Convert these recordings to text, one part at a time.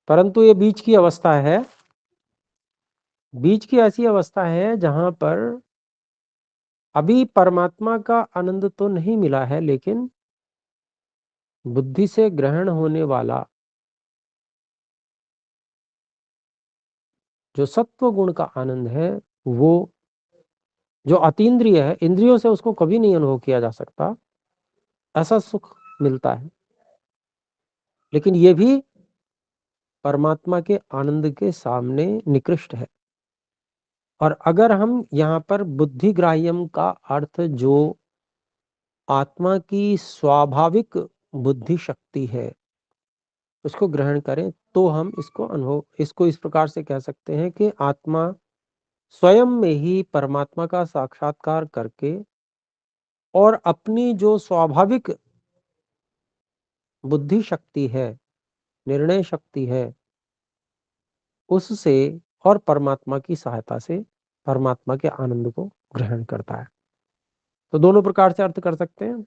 परंतु ये बीच की अवस्था है, बीच की ऐसी अवस्था है जहां पर अभी परमात्मा का आनंद तो नहीं मिला है, लेकिन बुद्धि से ग्रहण होने वाला जो सत्व गुण का आनंद है, वो जो अतीन्द्रिय है, इंद्रियों से उसको कभी नहीं अनुभव किया जा सकता, ऐसा सुख मिलता है। लेकिन ये भी परमात्मा के आनंद के सामने निकृष्ट है। और अगर हम यहाँ पर बुद्धिग्राह्यम का अर्थ जो आत्मा की स्वाभाविक बुद्धि शक्ति है उसको ग्रहण करें, तो हम इसको इस प्रकार से कह सकते हैं कि आत्मा स्वयं में ही परमात्मा का साक्षात्कार करके और अपनी जो स्वाभाविक बुद्धि शक्ति है, निर्णय शक्ति है, उससे और परमात्मा की सहायता से परमात्मा के आनंद को ग्रहण करता है। तो दोनों प्रकार से अर्थ कर सकते हैं।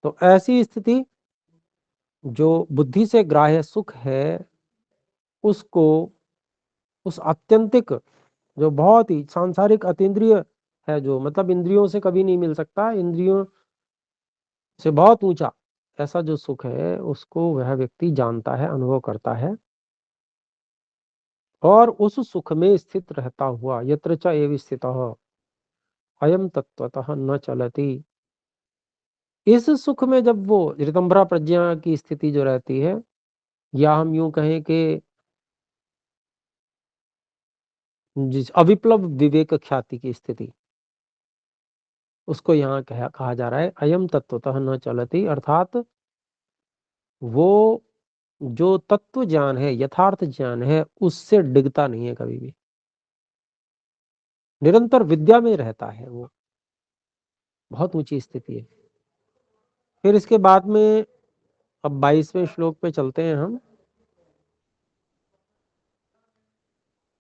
तो ऐसी स्थिति जो बुद्धि से ग्राह्य सुख है, उसको उस आत्यंतिक जो बहुत ही सांसारिक अतीन्द्रिय है, जो मतलब इंद्रियों से कभी नहीं मिल सकता, इंद्रियों से बहुत ऊंचा ऐसा जो सुख है, उसको वह व्यक्ति जानता है, अनुभव करता है और उस सुख में स्थित रहता हुआ यत्र च एव स्थितः अयम तत्वतः न चलति, इस सुख में जब वो ऋतंभरा प्रज्ञा की स्थिति जो रहती है, या हम यूं कहें कि जिस अविप्लव विवेक ख्याति की स्थिति, उसको यहाँ कहा जा रहा है अयम तत्वतः न चलति, अर्थात वो जो तत्व ज्ञान है, यथार्थ ज्ञान है, उससे डिगता नहीं है कभी भी, निरंतर विद्या में रहता है वो। बहुत ऊंची स्थिति है। फिर इसके बाद में अब 22वें श्लोक पे चलते हैं हम।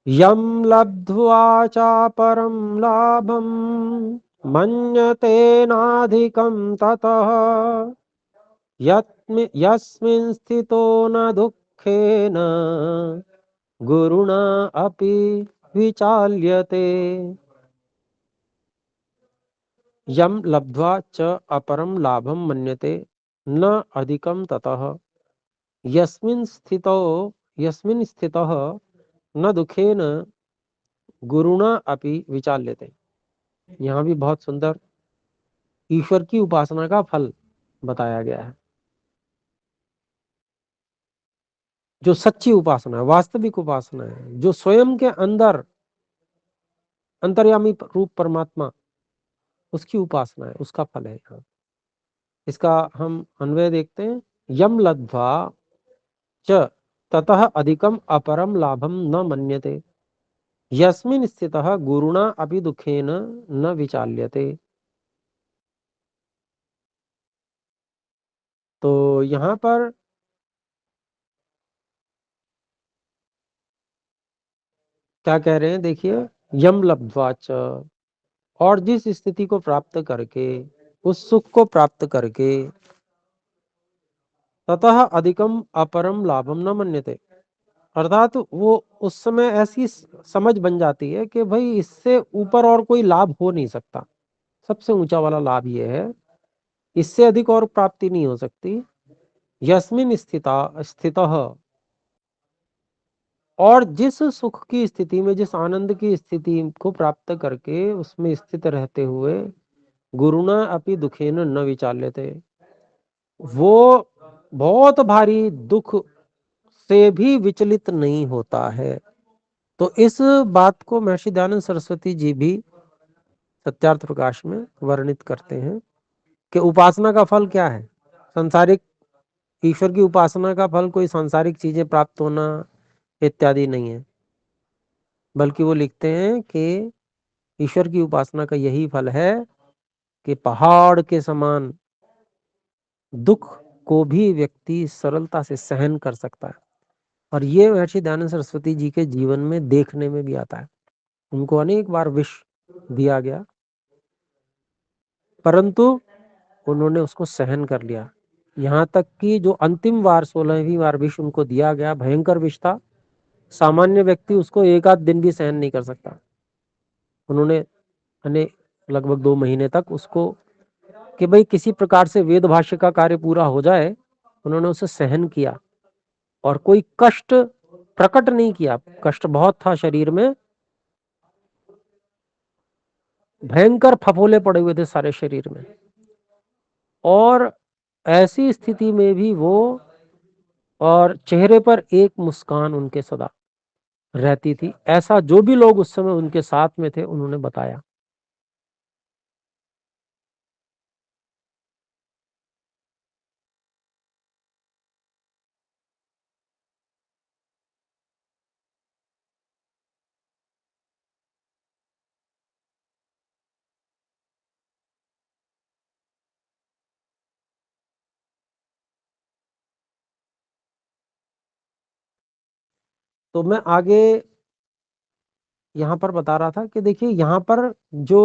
यम लब्ध्वा चापरं लाभं मन्यते नाधिकं ततः यस्मिन् स्थितो न दुःखेन गुरुणा अपि विचाल्यते। यम लब्ध्वा च अपरं लाभं मन्यते न अधिकं ततः यस्मिन् स्थितः न दुखेन गुरुणा अपि विचाल्यते। यहाँ भी बहुत सुंदर ईश्वर की उपासना का फल बताया गया है। जो सच्ची उपासना है, वास्तविक उपासना है, जो स्वयं के अंदर अंतर्यामी रूप परमात्मा, उसकी उपासना है, उसका फल है यहाँ। इसका हम अन्वय देखते हैं। यम लब्ध्वा च ततः अधिकम अपरम लाभम न मन्यते यस्मिन् स्थितः गुरुणा अपि दुखेन न विचाल्यते। तो यहाँ पर क्या कह रहे हैं, देखिए, यम लब्ध्वा च, और जिस स्थिति को प्राप्त करके, उस सुख को प्राप्त करके, ततः अधिकम अपरम लाभम न मन्यते, अर्थात वो उस समय ऐसी समझ बन जाती है कि भाई इससे ऊपर और कोई लाभ हो नहीं सकता, सबसे ऊंचा वाला लाभ ये है, इससे अधिक और प्राप्ति नहीं हो सकती। यस्मिन स्थितः, और जिस सुख की स्थिति में, जिस आनंद की स्थिति को प्राप्त करके उसमें स्थित रहते हुए गुरुणा अपि दुखेन न विचाल्यते, वो बहुत भारी दुख से भी विचलित नहीं होता है। तो इस बात को महर्षि दयानंद सरस्वती जी भी सत्यार्थ प्रकाश में वर्णित करते हैं कि उपासना का फल क्या है। संसारिक ईश्वर की उपासना का फल कोई सांसारिक चीजें प्राप्त होना इत्यादि नहीं है, बल्कि वो लिखते हैं कि ईश्वर की उपासना का यही फल है कि पहाड़ के समान दुख को भी व्यक्ति सरलता से सहन कर सकता है। और ये महर्षि दयानंद सरस्वती जी के जीवन में देखने में भी आता है। उनको अनेक बार विष दिया गया, परंतु उन्होंने उसको सहन कर लिया। यहाँ तक कि जो अंतिम वार 16वीं वार विष उनको दिया गया, भयंकर विष था, सामान्य व्यक्ति उसको एक आध दिन भी सहन नहीं कर सकता। उन्होंने लगभग 2 महीने तक उसको, कि भाई किसी प्रकार से वेद भाष्य का कार्य पूरा हो जाए, उन्होंने उसे सहन किया और कोई कष्ट प्रकट नहीं किया। कष्ट बहुत था शरीर में, भयंकर फफोले पड़े हुए थे सारे शरीर में, और ऐसी स्थिति में भी वो, और चेहरे पर एक मुस्कान उनके सदा रहती थी। ऐसा जो भी लोग उस समय उनके साथ में थे उन्होंने बताया। तो मैं आगे यहाँ पर बता रहा था कि देखिए यहाँ पर जो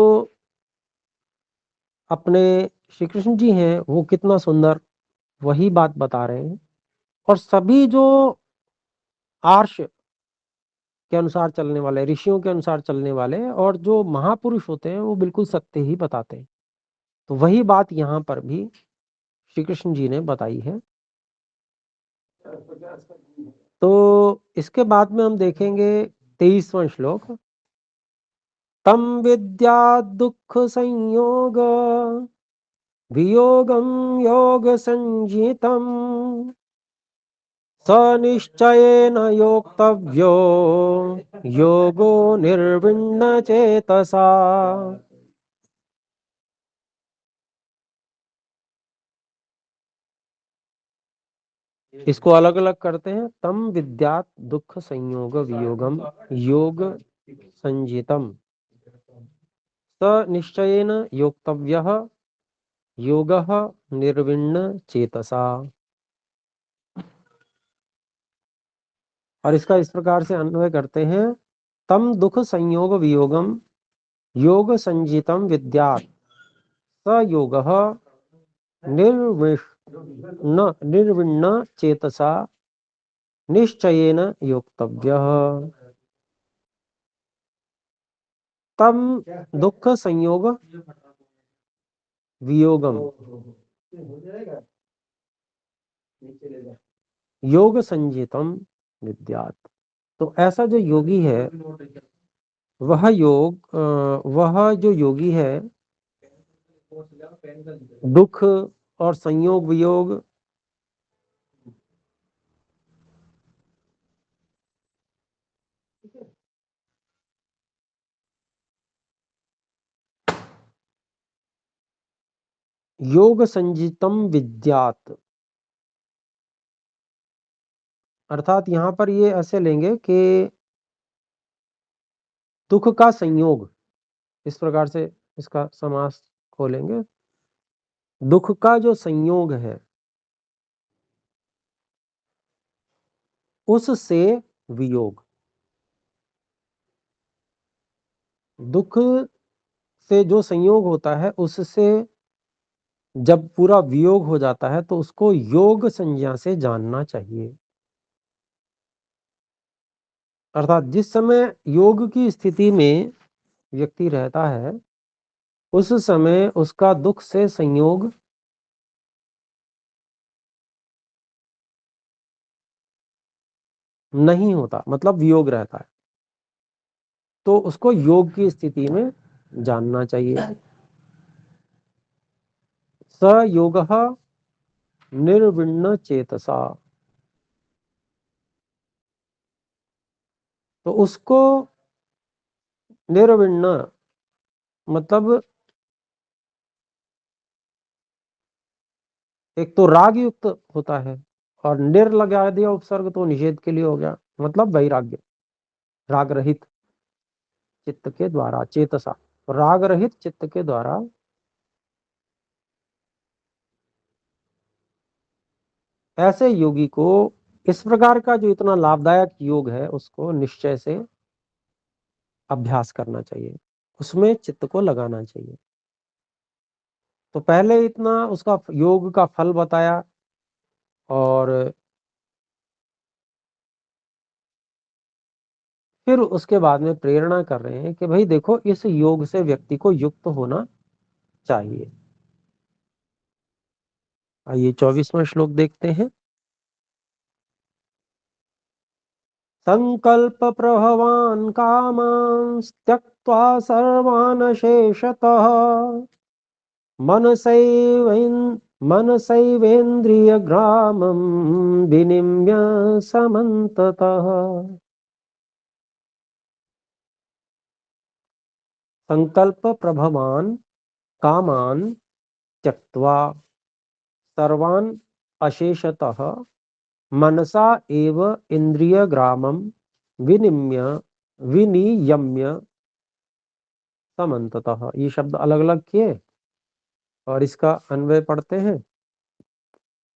अपने श्री कृष्ण जी हैं वो कितना सुंदर वही बात बता रहे हैं, और सभी जो आर्ष के अनुसार चलने वाले, ऋषियों के अनुसार चलने वाले और जो महापुरुष होते हैं वो बिल्कुल सत्य ही बताते हैं। तो वही बात यहाँ पर भी श्री कृष्ण जी ने बताई है। तो इसके बाद में हम देखेंगे 23वां श्लोक। तम विद्या दुख संयोग वियोगम योग संजितम स निश्चयेन योक्तव्यो योगो निर्विण्ण चेतसा। इसको अलग अलग करते हैं। तम विद्यात दुख संयोग वियोगम योग संजितम स निश्चयेन योक्तव्यः योगः निर्विण्ण चेतसा। और इसका इस प्रकार से अन्वय करते हैं। तम दुख संयोग वियोगम योग संजितम विद्यात् स योगः निर्विण्ण चेतसा निश्चयेन योक्तव्यः। तम दुख संयोग वियोगम योग संजितम विद्यात्। तो ऐसा जो योगी है वह जो योगी है दुख और संयोग वियोग योग संजितम विद्यात्, अर्थात यहां पर ये ऐसे लेंगे कि दुख का संयोग, इस प्रकार से इसका समास खोलेंगे। दुख का जो संयोग है उससे वियोग, दुख से जो संयोग होता है उससे जब पूरा वियोग हो जाता है तो उसको योग संज्ञा से जानना चाहिए। अर्थात जिस समय योग की स्थिति में व्यक्ति रहता है उस समय उसका दुख से संयोग नहीं होता, मतलब वियोग रहता है, तो उसको योग की स्थिति में जानना चाहिए। स योगः निर्विण्ण चेतसा, तो उसको निर्विण्ण मतलब एक तो राग युक्त होता है, और निर लगा दिया उपसर्ग तो निषेध के लिए हो गया, मतलब वैराग्य, राग रहित चित्त के द्वारा, चेतसा राग रहित चित्त के द्वारा ऐसे योगी को इस प्रकार का जो इतना लाभदायक योग है उसको निश्चय से अभ्यास करना चाहिए, उसमें चित्त को लगाना चाहिए। तो पहले इतना उसका योग का फल बताया और फिर उसके बाद में प्रेरणा कर रहे हैं कि भाई देखो, इस योग से व्यक्ति को युक्त होना चाहिए। आइए 24वां श्लोक देखते हैं। संकल्प प्रभवान कामान् त्यक्त्वा सर्वान् शेषतः मनसैवेन्द्रियग्रामं विनिम्य समन्ततः। संकल्प प्रभवान कामान त्यक्त्वा सर्वान् अशेषतः मनसा एव इंद्रियग्रामं विनिम्य विनियम्य समन्ततः। ये शब्द अलग अलग किए और इसका अन्वय पढ़ते हैं।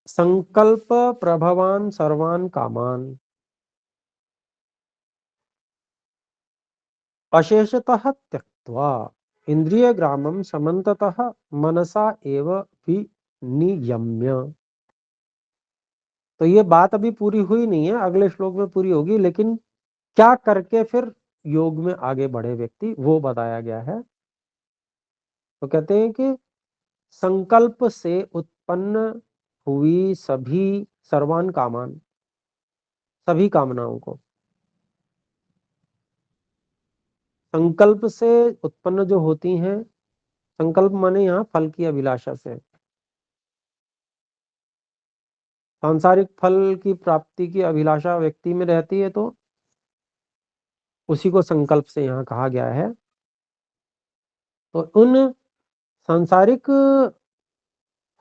संकल्प प्रभवान सर्वान कामान अशेषतः त्यक्त्वा इंद्रियग्रामं समन्ततः मनसा एव विनियम्य। तो ये बात अभी पूरी हुई नहीं है, अगले श्लोक में पूरी होगी, लेकिन क्या करके फिर योग में आगे बढ़े व्यक्ति, वो बताया गया है। तो कहते हैं कि संकल्प से उत्पन्न हुई सभी सर्वान कामान, सभी कामनाओं को, संकल्प से उत्पन्न जो होती हैं, संकल्प माने यहाँ फल की अभिलाषा से, सांसारिक फल की प्राप्ति की अभिलाषा व्यक्ति में रहती है, तो उसी को संकल्प से यहाँ कहा गया है। तो उन सांसारिक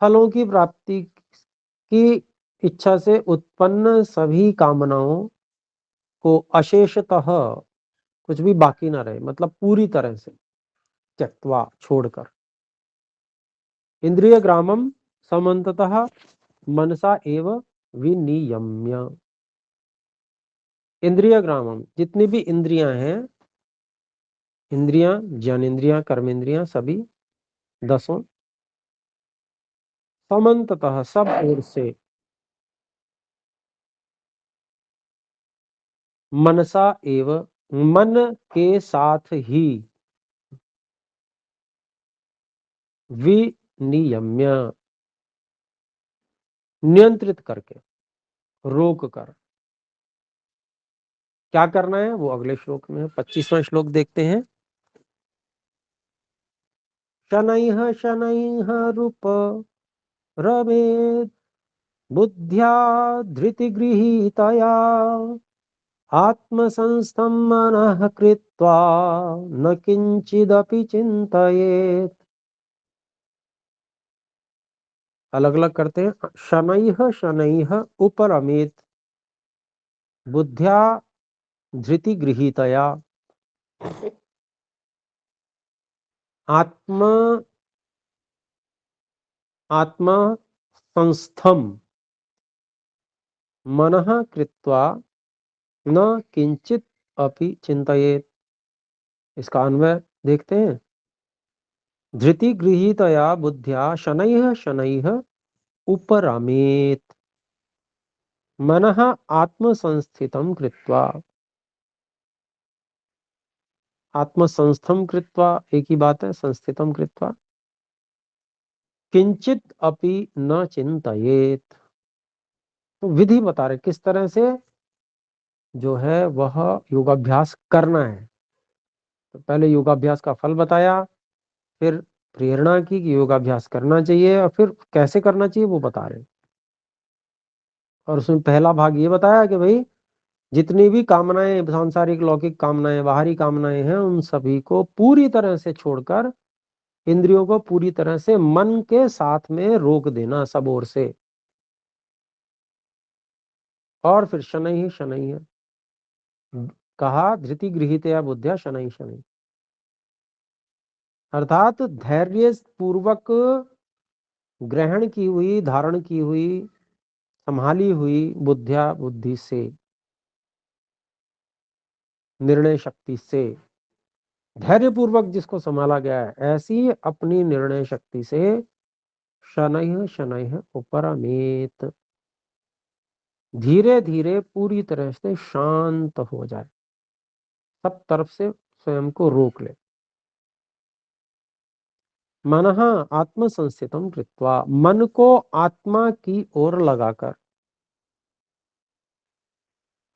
फलों की प्राप्ति की इच्छा से उत्पन्न सभी कामनाओं को अशेषतः, कुछ भी बाकी ना रहे, मतलब पूरी तरह से त्यक्त्वा, छोड़कर, इंद्रिय ग्रामम समन्ततः मनसा एव विनियम्य। इंद्रिय ग्रामम, जितनी भी इंद्रियां हैं, इंद्रियां, ज्ञानेन्द्रियां, कर्मेंद्रियां, सभी 10, समन्ततः, सब ओर से, मनसा एव, मन के साथ ही, विनियम्य, नियंत्रित करके, रोक कर। क्या करना है वो अगले श्लोक में है। 25वां श्लोक देखते हैं। शनैः शनैः रूप रवेद बुद्ध्या धृतिगृहीतया आत्मसंस्थं मनः कृत्वा न किंचिदपि चिंतयेत्। अलग अलग करते हैं। शनैः शनैः उपरमेत बुद्ध्या धृतिगृहीतया आत्म आत्मा संस्थम मनः कृत्वा न किंचित अपि चिंतयेत्। इसका अन्वय देखते हैं। धृति गृहीतया बुद्ध्या शनैः शनैः उपरमेत मनः आत्मसंस्थितं कृत्वा। आत्मसंस्थम कृत्वा एक ही बात है, संस्थितम कृत्वा किंचित अपि न चिंतयेत। तो विधि बता रहे किस तरह से जो है वह योगाभ्यास करना है। तो पहले योगाभ्यास का फल बताया, फिर प्रेरणा की कि योगाभ्यास करना चाहिए, और फिर कैसे करना चाहिए वो बता रहे। और उसमें पहला भाग ये बताया कि भाई जितनी भी कामनाएं, सांसारिक लौकिक कामनाएं, बाहरी कामनाएं हैं, उन सभी को पूरी तरह से छोड़कर, इंद्रियों को पूरी तरह से मन के साथ में रोक देना सब ओर से। और फिर शनैः शनैः कहा, धृति गृहीतया बुद्धिया शनैः शनैः, अर्थात धैर्य पूर्वक ग्रहण की हुई, धारण की हुई, संभाली हुई बुद्धिया, बुद्धि से, निर्णय शक्ति से, धैर्य पूर्वक जिसको संभाला गया है, ऐसी अपनी निर्णय शक्ति से शनैः शनैः उपरमेत, धीरे धीरे पूरी तरह से शांत हो जाए, सब तरफ से स्वयं को रोक ले। मनः आत्मसंस्थितं कृत्वा, मन को आत्मा की ओर लगाकर,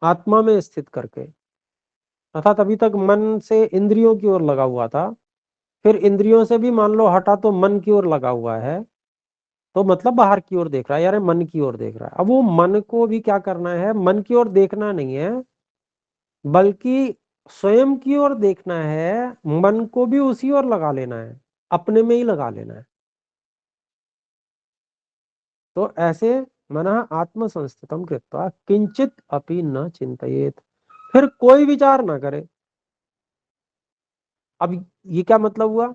आत्मा में स्थित करके, अर्थात अभी तक मन से इंद्रियों की ओर लगा हुआ था, फिर इंद्रियों से भी मान लो हटा तो मन की ओर लगा हुआ है, तो मतलब बाहर की ओर देख रहा है, यार मन की ओर देख रहा है। अब वो मन को भी क्या करना है, मन की ओर देखना नहीं है, बल्कि स्वयं की ओर देखना है, मन को भी उसी ओर लगा लेना है, अपने में ही लगा लेना है। तो ऐसे मनः आत्मसंस्थितं कृत्वा किंचित अपि न चिंतयेत, फिर कोई विचार ना करे। अब ये क्या मतलब हुआ?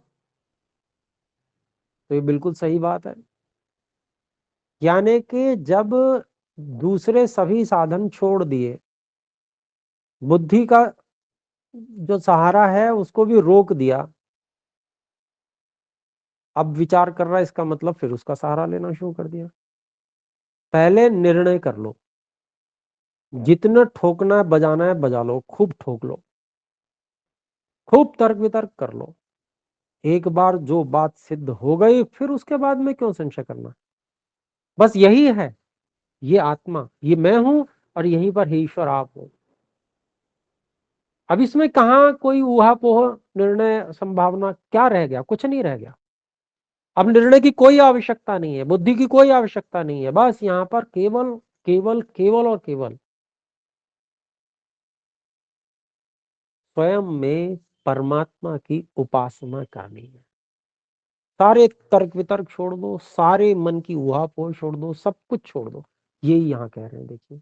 तो ये बिल्कुल सही बात है, यानी कि जब दूसरे सभी साधन छोड़ दिए, बुद्धि का जो सहारा है उसको भी रोक दिया, अब विचार कर रहा है, इसका मतलब फिर उसका सहारा लेना शुरू कर दिया। पहले निर्णय कर लो, जितना ठोकना है बजाना है बजा लो, खूब ठोक लो, खूब तर्क वितर्क कर लो। एक बार जो बात सिद्ध हो गई, फिर उसके बाद में क्यों संशय करना? बस यही है, ये आत्मा, ये मैं हूं, और यहीं पर हे ईश्वर आप हो। अब इसमें कहा कोई ऊहापोह निर्णय संभावना क्या रह गया? कुछ नहीं रह गया। अब निर्णय की कोई आवश्यकता नहीं है, बुद्धि की कोई आवश्यकता नहीं है, बस यहाँ पर केवल केवल केवल और केवल स्वयं में परमात्मा की उपासना करनी है। सारे तर्क वितर्क छोड़ दो, सारे मन की ऊहापोह छोड़ दो, सब कुछ छोड़ दो, यही यहाँ कह रहे हैं। देखिए,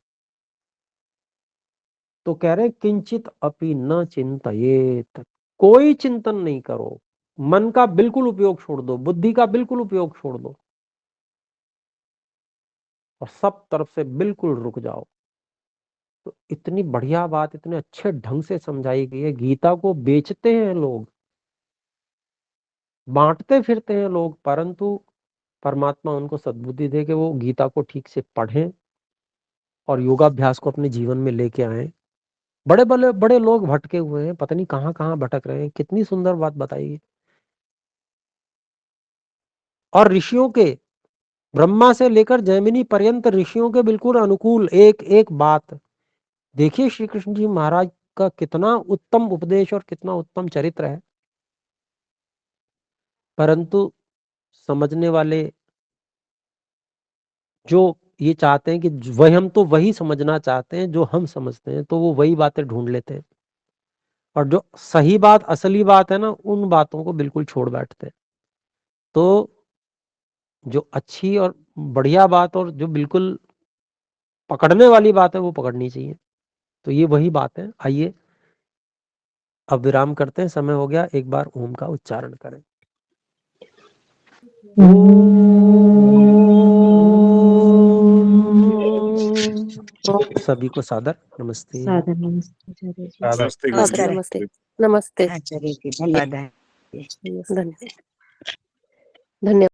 तो कह रहे हैं किंचित अपि न चिंतयेत, कोई चिंतन नहीं करो, मन का बिल्कुल उपयोग छोड़ दो, बुद्धि का बिल्कुल उपयोग छोड़ दो, और सब तरफ से बिल्कुल रुक जाओ। तो इतनी बढ़िया बात, इतने अच्छे ढंग से समझाई गई है। गीता को बेचते हैं लोग, बांटते फिरते हैं लोग, परंतु परमात्मा उनको सद्बुद्धि दे कि वो गीता को ठीक से पढ़ें और योगाभ्यास को अपने जीवन में लेके आए। बड़े बड़े बड़े लोग भटके हुए हैं, पता नहीं कहाँ कहाँ भटक रहे हैं। कितनी सुंदर बात बताई। और ऋषियों के, ब्रह्मा से लेकर जैमिनी पर्यंत ऋषियों के बिल्कुल अनुकूल एक एक बात। देखिए श्री कृष्ण जी महाराज का कितना उत्तम उपदेश और कितना उत्तम चरित्र है, परंतु समझने वाले जो ये चाहते हैं कि वही, हम तो वही समझना चाहते हैं जो हम समझते हैं, तो वो वही बातें ढूंढ लेते हैं, और जो सही बात, असली बात है ना, उन बातों को बिल्कुल छोड़ बैठते हैं। तो जो अच्छी और बढ़िया बात और जो बिल्कुल पकड़ने वाली बात है वो पकड़नी चाहिए। तो ये वही बात है। आइए अब विराम करते हैं, समय हो गया। एक बार ओम का उच्चारण करें। सभी को सादर नमस्ते। सादर नमस्ते आचार्य जी। नमस्ते नमस्ते नमस्ते नमस्ते आचार्य जी धन्यवाद। धन्यवाद।